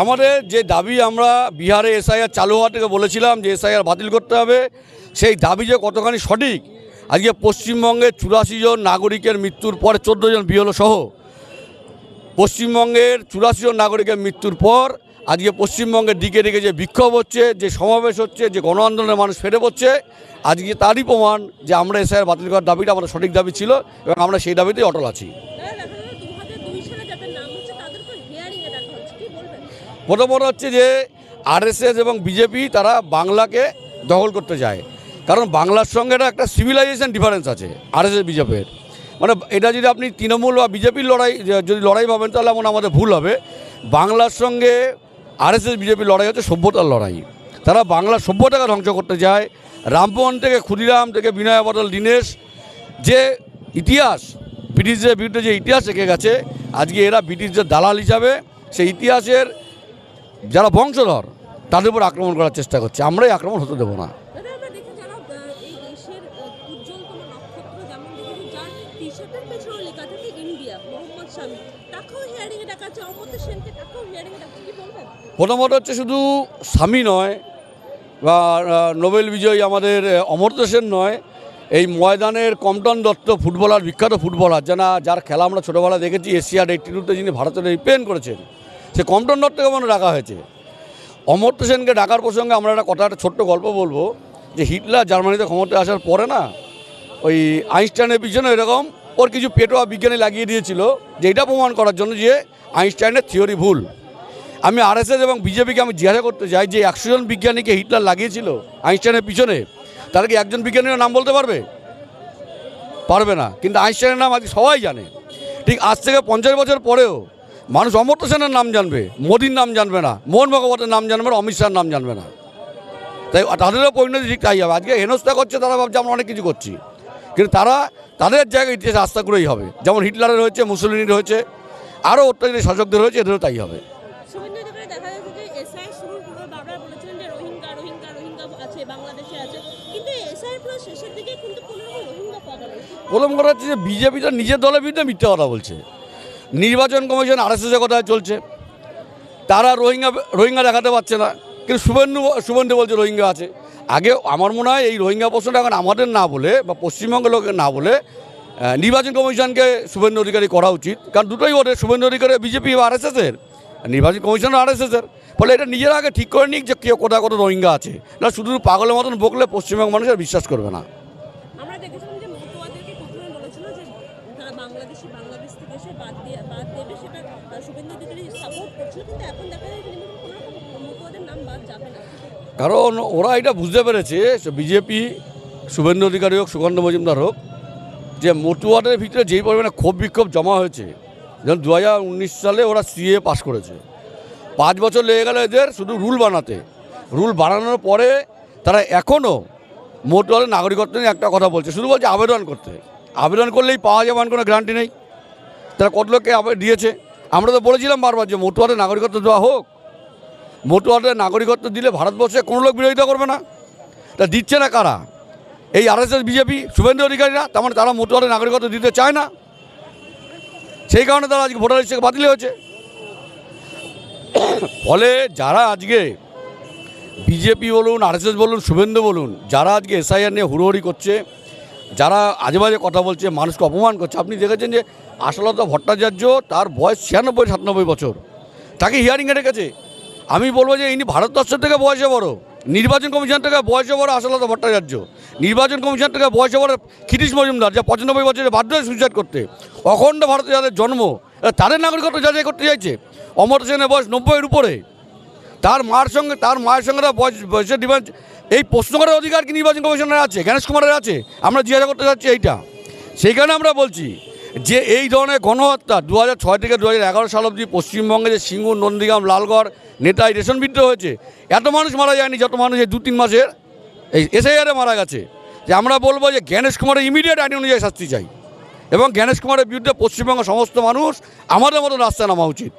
আমাদের যে দাবি আমরা বিহারে এসআইআর চালু হওয়া থেকে বলেছিলাম যে এসআইআর বাতিল করতে হবে, সেই দাবি যে কতখানি সঠিক আজকে পশ্চিমবঙ্গে 84 জন নাগরিকের মৃত্যুর পর 14 জন বিএলও সহ পশ্চিমবঙ্গের 84 জন নাগরিকের মৃত্যুর পর আজকে পশ্চিমবঙ্গের দিকে দিকে যে বিক্ষোভ হচ্ছে, যে সমাবেশ হচ্ছে, যে গণ আন্দোলনের মানুষ ফেটে পড়ছে, আজকে তারই প্রমাণ যে আমরা এসআইআর বাতিল করার দাবিটা আমাদের সঠিক দাবি ছিল এবং আমরা সেই দাবিতেই অটল আছি। প্রথমত হচ্ছে যে আরএসএস এবং বিজেপি তারা বাংলাকে দখল করতে চায়, কারণ বাংলার সঙ্গে একটা সিভিলাইজেশন ডিফারেন্স আছে আরএসএস বিজেপির। মানে এটা যদি আপনি তৃণমূল বা বিজেপির যদি লড়াই ভাবেন তাহলে এমন আমাদের ভুল হবে। বাংলার সঙ্গে আরএসএস বিজেপির লড়াই হচ্ছে সভ্যতার লড়াই। তারা বাংলার সভ্যতাকে ধ্বংস করতে চায়। রামমোহন থেকে ক্ষুদিরাম থেকে বিনয় বাদল দীনেশ যে ইতিহাস, ব্রিটিশদের বিরুদ্ধে যে ইতিহাস রেখে গেছে, আজকে এরা ব্রিটিশদের দালাল হিসাবে সেই ইতিহাসের যারা বংশধর তাদের উপর আক্রমণ করার চেষ্টা করছে। আমরাই আক্রমণ হতে দেবো না। প্রথমত হচ্ছে শুধু স্বামী নয় বা নোবেল বিজয়ী আমাদের অমর্ত্য সেন নয়, এই ময়দানের কম্পটন দত্ত ফুটবলার, বিখ্যাত ফুটবলার যার খেলা আমরা ছোটোবেলা দেখেছি, এশিয়াড 82-তে যিনি ভারতের রিপ্রেজেন্ট করেছেন, সে কম্পটন দত্তকে মনে ডাকা হয়েছে। অমর্ত্য সেনকে ডাকার প্রসঙ্গে আমরা একটা ছোট্ট গল্প বলবো যে হিটলার জার্মানিতে ক্ষমতায় আসার পরে না ওই আইনস্টাইনের পিছনে এরকম ওর কিছু পেটোয়া বিজ্ঞানী লাগিয়ে দিয়েছিল যে এটা প্রমাণ করার জন্য যে আইনস্টাইনের থিওরি ভুল। আমি আরএসএস এবং বিজেপিকে আমি জিজ্ঞাসা করতে চাই যে 100 জন বিজ্ঞানীকে হিটলার লাগিয়েছিল আইনস্টাইনের পিছনে, তারা কি একজন বিজ্ঞানীর নাম বলতে পারবে? পারবে না। কিন্তু আইনস্টাইনের নাম আজ সবাই জানে। ঠিক আজ থেকে 50 বছর পরেও মানুষ অমর্ত্য সেনের নাম জানবে, মোদির নাম জানবে না, মোহন ভাগবতের নাম জানবে না, অমিত শাহর নাম জানবে না। তাই তাদেরও পরিণতি ঠিক তাই হবে। আজকে হেনস্থা করছে, তারা ভাবছে আমরা অনেক কিছু করছি, কিন্তু তারা তাদের জায়গায় ইতিহাসে আস্থা করেই হবে। যেমন হিটলারের হয়েছে, মুসলিনের হয়েছে, আরও অত্যাচারী শাসকদের হয়েছে, এদেরও তাই হবে। প্রথম কথা হচ্ছে যে বিজেপিটা নিজের দলের বিরুদ্ধে মিথ্যা কথা বলছে। নির্বাচন কমিশন আরএসএসের কথা চলছে, তারা রোহিঙ্গা দেখাতে পারছে না, কিন্তু শুভেন্দু বলছে রোহিঙ্গা আছে। আগে আমার মনে হয় এই রোহিঙ্গা প্রশ্নটা এখন আমাদের না বলে বা পশ্চিমবঙ্গের লোকের না বলে নির্বাচন কমিশনকে শুভেন্দু অধিকারী করা উচিত, কারণ দুটোই ওদের, শুভেন্দু অধিকারী বিজেপি বা আরএসএসের, নির্বাচন কমিশন আরএসএসের। ফলে এটা নিজেরা আগে ঠিক করে নিক যে কেউ কোথায় কত রোহিঙ্গা আছে, না শুধু পাগলের মতন বকলে পশ্চিমবঙ্গ মানুষের বিশ্বাস করবে না। কারণ ওরা এটা বুঝতে পেরেছে, বিজেপি, শুভেন্দু অধিকারী হোক, সুকান্ত মজুমদার হোক, যে মতুয়াদের ভিতরে যেই পরিমাণে ক্ষোভ বিক্ষোভ জমা হয়েছে, যেমন 2019 সালে ওরা সিএ পাস করেছে, 5 বছর লেগে গেল এদের শুধু রুল বানাতে। রুল বানানোর পরে তারা এখনও মতুয়াদের নাগরিকত্ব নিয়ে একটা কথা বলছে, শুধু বলছে আবেদন করতে। আবেদন করলেই পাওয়া যাবে এমন কোনো গ্যারান্টি নেই। তারা কত লোককে দিয়েছে? আমরা তো বলেছিলাম বারবার যে মতুয়াদের নাগরিকত্ব দেওয়া হোক। মতুয়াদের নাগরিকত্ব দিলে ভারতবর্ষে কোনো লোক বিরোধিতা করবে না। তা দিচ্ছে না কারা? এই আরএসএস, বিজেপি, শুভেন্দু অধিকারীরা। তার মানে তারা মতুয়াদের নাগরিকত্ব দিতে চায় না, সেই কারণে তারা আজকে ভোটার লিস্ট থেকে বাতিল হয়েছে। ফলে যারা আজকে বিজেপি বলুন, আরএসএস বলুন, শুভেন্দু বলুন, যারা আজকে এসআইআর নিয়ে হুড়োহুড়ি করছে, যারা আজে বাজে কথা বলছে, মানুষকে অপমান করছে, আপনি দেখেছেন যে আশালতা ভট্টাচার্য, তার বয়স 96-97 বছর, তাকে হিয়ারিংয়ে রেখেছে। আমি বলবো যে ইনি ভারতবর্ষের থেকে বয়সে বড়, নির্বাচন কমিশন থেকে বয়সে বড় আশালতা ভট্টাচার্য, নির্বাচন কমিশন থেকে বয়সে বড় ক্ষিতীশ মজুমদার, যা 95 বছরে বাধ্য হয়ে সুইসাইড করতে। অখণ্ড ভারতে যাদের জন্ম, তাদের নাগরিকত্ব যাচাই করতে চাইছে। অমর্ত্য সেনের বয়স 90-এর উপরে, তার মায়ের সঙ্গে তার বয়সের ডিফারেন্স। এই প্রশ্ন করার অধিকার কি নির্বাচন কমিশনের আছে? গণেশ কুমারের আছে? আমরা জিজ্ঞাসা করতে চাচ্ছি এইটা। সেইখানে আমরা বলছি যে এই ধরনের গণহত্যা 2006 থেকে 2011 সাল অবধি পশ্চিমবঙ্গে যে সিঙ্গুর, নন্দীগ্রাম, লালগড়, নেতাই রেশন বিদ্রোহ হয়েছে, এত মানুষ মারা যায়নি যত মানুষ এই 2-3 মাসের এই এসআইআরে মারা গেছে। যে আমরা বলবো যে গণেশ কুমারের ইমিডিয়েট আইন অনুযায়ী শাস্তি চাই, এবং গণেশ কুমারের বিরুদ্ধে পশ্চিমবঙ্গের সমস্ত মানুষ আমাদের মতো রাস্তায় নামা উচিত।